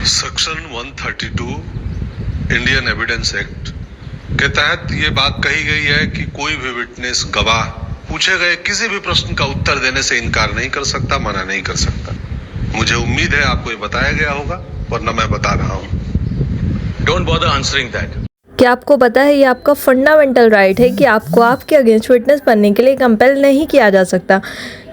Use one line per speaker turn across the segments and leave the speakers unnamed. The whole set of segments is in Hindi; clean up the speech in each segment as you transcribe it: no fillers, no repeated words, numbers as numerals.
सेक्शन 132 इंडियन एविडेंस एक्ट के तहत ये बात कही गई है कि कोई भी विटनेस गवाह पूछे गए किसी भी प्रश्न का उत्तर देने से इनकार नहीं कर सकता, मना नहीं कर सकता। मुझे उम्मीद है आपको ये बताया गया होगा, वरना मैं बता रहा हूँ।
Don't bother answering that.
क्या आपको पता है ये आपका फंडामेंटल राइट है कि आपको आपके अगेंस्ट विटनेस बनने के लिए कंपेल नहीं किया जा सकता,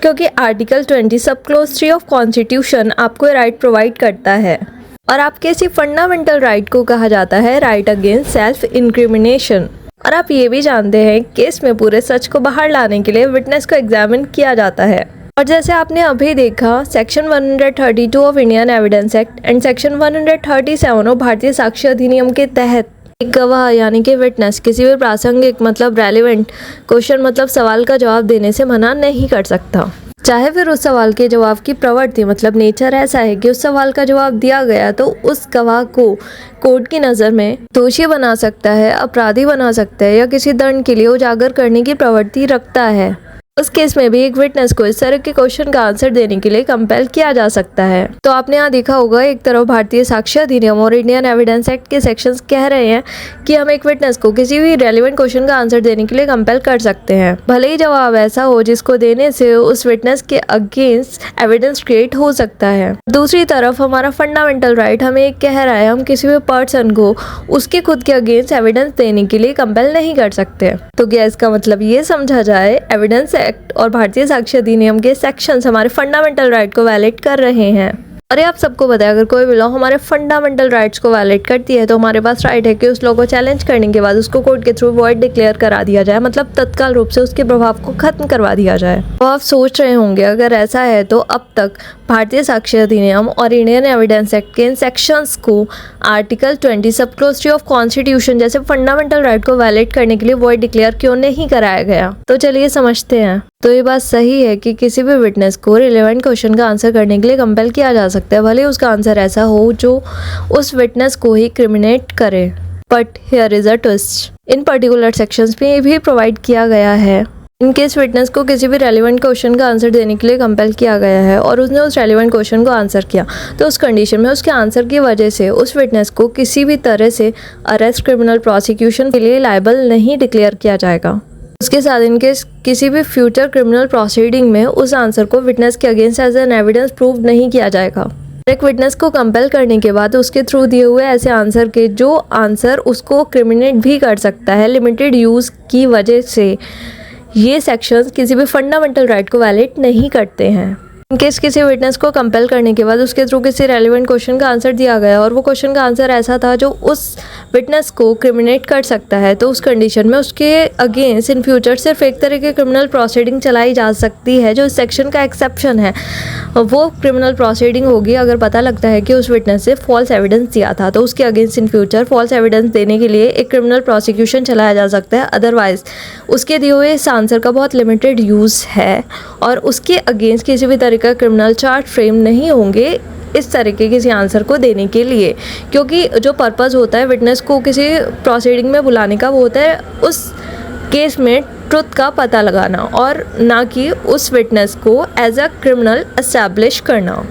क्योंकि आर्टिकल 20 सब क्लोज 3 ऑफ कॉन्स्टिट्यूशन आपको ये राइट प्रोवाइड करता है। और आपके इसी फंडामेंटल राइट को कहा जाता है राइट अगेंस्ट सेल्फ इंक्रिमिनेशन। और आप ये भी जानते हैं केस में पूरे सच को बाहर लाने के लिए विटनेस को एग्जामिन किया जाता है। और जैसे आपने अभी देखा, section 132 of Indian evidence act and section 137 of भारतीय साक्ष्य अधिनियम के तहत एक गवाह यानी कि विटनेस किसी भी प्रासंगिक मतलब रेलिवेंट क्वेश्चन मतलब सवाल का जवाब देने से मना नहीं कर सकता, चाहे फिर उस सवाल के जवाब की प्रवृत्ति मतलब नेचर ऐसा है कि उस सवाल का जवाब दिया गया तो उस गवाह को कोर्ट की नज़र में दोषी बना सकता है, अपराधी बना सकता है या किसी दंड के लिए उजागर करने की प्रवृत्ति रखता है। उस केस में भी एक विटनेस को इस तरह के क्वेश्चन का आंसर देने के लिए कंपेल किया जा सकता है। तो आपने यहाँ देखा होगा, एक तरफ भारतीय साक्ष्य अधिनियम और इंडियन एविडेंस एक्ट के सेक्शंस कह रहे हैं कि हम एक विटनेस को किसी भी रेलिवेंट क्वेश्चन का आंसर देने के लिए कंपेल कर सकते हैं, भले ही जवाब ऐसा हो जिसको देने से उस विटनेस के अगेंस्ट एविडेंस क्रिएट हो सकता है। दूसरी तरफ हमारा फंडामेंटल राइट हमें एक कह रहा है हम किसी भी पर्सन को उसके खुद के अगेंस्ट एविडेंस देने के लिए कंपेल नहीं कर सकते। तो क्या इसका मतलब ये समझा जाए एविडेंस एक्ट और भारतीय साक्ष्य अधिनियम के सेक्शंस हमारे फंडामेंटल राइट को वैलिड कर रहे हैं। अरे आप सबको पता है, अगर कोई भी लॉ हमारे फंडामेंटल राइट्स को वैलिड करती है तो हमारे पास राइट है कि उस लॉ को चैलेंज करने के बाद उसको कोर्ट के थ्रू वॉइड डिक्लेयर करा दिया जाए, मतलब तत्काल रूप से उसके प्रभाव को खत्म करवा दिया जाए। तो आप सोच रहे होंगे अगर ऐसा है तो अब तक भारतीय साक्ष्य अधिनियम और इंडियन एविडेंस एक्ट के इन सेक्शंस को आर्टिकल 20 सब क्लोज 3 ऑफ कॉन्स्टिट्यूशन जैसे फंडामेंटल राइट को वैलिड करने के लिए वॉइड डिक्लेयर क्यों नहीं कराया गया। तो चलिए समझते हैं। तो ये बात सही है कि किसी भी विटनेस को रिलेवेंट क्वेश्चन का आंसर करने के लिए कंपेल किया जा सकता है, भले उसका आंसर ऐसा हो जो उस विटनेस को ही क्रिमिनेट करे। But here is a twist, in particular sections में ये भी प्रोवाइड किया गया है इन केस विटनेस को किसी भी रेलिवेंट क्वेश्चन का आंसर देने के लिए कंपेल किया गया है और उसने उस रेलिवेंट क्वेश्चन को आंसर किया, तो उस कंडीशन में उसके आंसर की वजह से उस विटनेस को किसी भी तरह से अरेस्ट, क्रिमिनल प्रोसिक्यूशन के लिए लायबल नहीं डिक्लेयर किया जाएगा। उसके साथ इनके किसी भी फ्यूचर क्रिमिनल प्रोसीडिंग में उस आंसर को विटनेस के against as an evidence prove नहीं किया जाएगा। एक विटनेस को कंपेल करने के बाद उसके थ्रू दिए हुए ऐसे आंसर के जो आंसर उसको क्रिमिनेट भी कर सकता है लिमिटेड यूज़ की वजह से, ये सेक्शंस किसी भी फंडामेंटल राइट को वैलिड नहीं करते हैं। इनकेस किसी विटनेस को कंपेल करने के बाद उसके थ्रू किसी रेलिवेंट क्वेश्चन का आंसर दिया गया और वो क्वेश्चन का आंसर ऐसा था जो उस विटनेस को क्रिमिनेट कर सकता है, तो उस कंडीशन में उसके अगेंस्ट इन फ्यूचर सिर्फ एक तरह की क्रिमिनल प्रोसीडिंग चलाई जा सकती है जो इस सेक्शन का एक्सेप्शन है। वो क्रिमिनल प्रोसीडिंग होगी अगर पता लगता है कि उस विटनेस से फॉल्स एविडेंस दिया था, तो उसके against in future false evidence देने के लिए एक क्रिमिनल प्रोसिक्यूशन चलाया जा सकता है। अदरवाइज उसके दिए हुए इस आंसर का बहुत लिमिटेड यूज़ है और उसके अगेंस्ट किसी भी तरह का क्रिमिनल चार्ज फ्रेम नहीं होंगे इस तरह के किसी आंसर को देने के लिए, क्योंकि जो पर्पस होता है विटनेस को किसी प्रोसीडिंग में बुलाने का वो होता है उस केस में ट्रुथ का पता लगाना और ना कि उस विटनेस को एज अ क्रिमिनल एस्टैब्लिश करना।